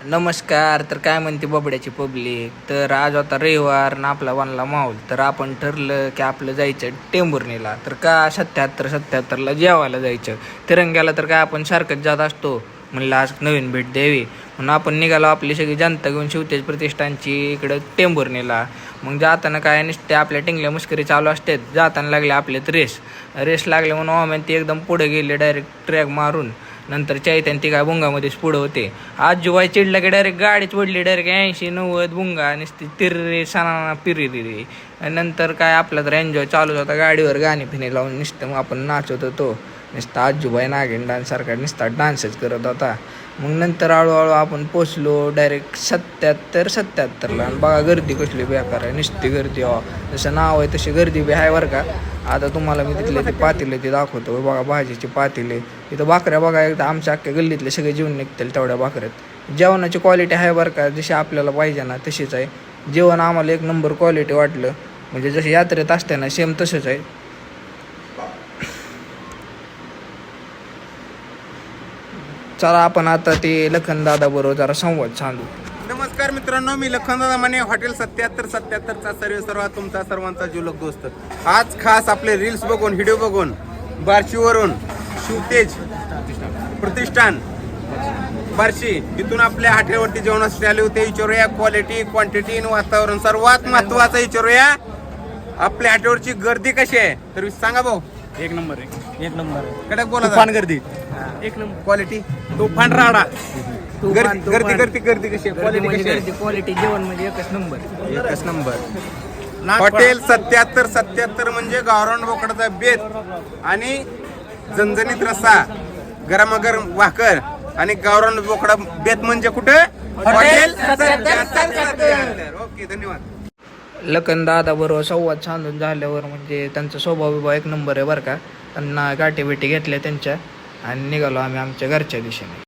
नमस्कार. तर काय म्हणते बबड्याची पब्लिक. तर आज होता रविवार ना आपला वनला माहोल. तर आपण ठरलं की आपलं जायचं टेंभुर्णीला. तर का 77-77ला जेवायला जायचं. तिरंग्याला तर काय आपण सारखंच जात असतो. म्हणलं आज नवीन भेट द्यावी म्हणून आपण निघालो आपली सगळी जनता घेऊन शिवतेज प्रतिष्ठानची इकडं टेंभुर्णीला. मग जाताना काय नुसते आपल्या टिंगल्या मुस्करी चालू असते. जाताना लागले आपल्यात रेस लागले म्हणून आम्ही ती एकदम पुढे गेले डायरेक्ट ट्रॅक मारून. नंतर चैत्यान ती काय भुंगामध्येच पुढं होते. आज जुवाय चिडला की डायरेक्ट गाडीच ओढली डायरेक्ट 80-90 भुंगा नुसती तिर्रे सणा पिरिरी. नंतर काय आपला तर एन्जॉय चालूच होता. गाडीवर गाणी फिने लावून नुसतं मग आपण नाचत होतो. नुसतं आजूबाई नागिन डान्ससारखा नुसता डान्सच करत होता. मग नंतर हळूहळू आपण पोचलो डायरेक्ट 77-77ला. आणि बघा गर्दी कसली बेकार आहे. नुसती गर्दी जसं नाव आहे तशी गर्दी बी आहे बरं का. आता तुम्हाला मी तिथले ते पातेले ते दाखवतो. बघा भाजीचे पातेले. इथं भाकऱ्या बघा एकदा आमच्या अख्ख्या गल्लीतले सगळे जेवण निघतील तेवढ्या भाकऱ्यात. जेवणाची क्वालिटी आहे बरं का. जशी आपल्याला पाहिजे ना तशीच आहे. जेवण आम्हाला एक नंबर क्वालिटी वाटलं. म्हणजे जशी यात्रेत असते ना सेम तसंच आहे. चला आपण आता ते लखनदादा बरोबर जरा संवाद सांगू. नमस्कार मित्रांनो, मी लखनदादा माने, हॉटेल 77-77चा सर्वात तुमचा सर्वांचा जुलक दोस्त. आज खास आपले रील्स बघून व्हिडिओ बघून बार्शीवरून शिवतेज प्रतिष्ठान बार्शी इथून आपल्या हॉटेलवरती जेवणासाठी आले होते. विचारूया क्वालिटी क्वांटिटी आणि वातावरण. सर्वात महत्वाचं विचारूया आपल्या हॉटेलवरची गर्दी कशी आहे. तर सांगा भाऊ. एक नंबर आहे, एक नंबर आहे. कडक बोला. तुफान गर्दी, एक नंबर क्वालिटी. तुफान राडा. गर्दी कशी आहे. क्वालिटी कशी आहे. क्वालिटी जेवण म्हणजे एकच नंबर. एकच नंबर. हॉटेल 77-77 म्हणजे गावरान बोकडाचा बेत आणि झणझणीत रस्सा, गरमागरम भाकर आणि गावरान बोकडा बेत म्हणजे कुठे हॉटेल 77. ओके, धन्यवाद. लखनदादा बरोबर संवाद साधून झाल्यावर म्हणजे त्यांचा स्वभाव बिभाव एक नंबर आहे बरं का. त्यांना गाठी भेटी घेतल्या त्यांच्या आणि निघालो आम्ही आमच्या घरच्या दिशेने.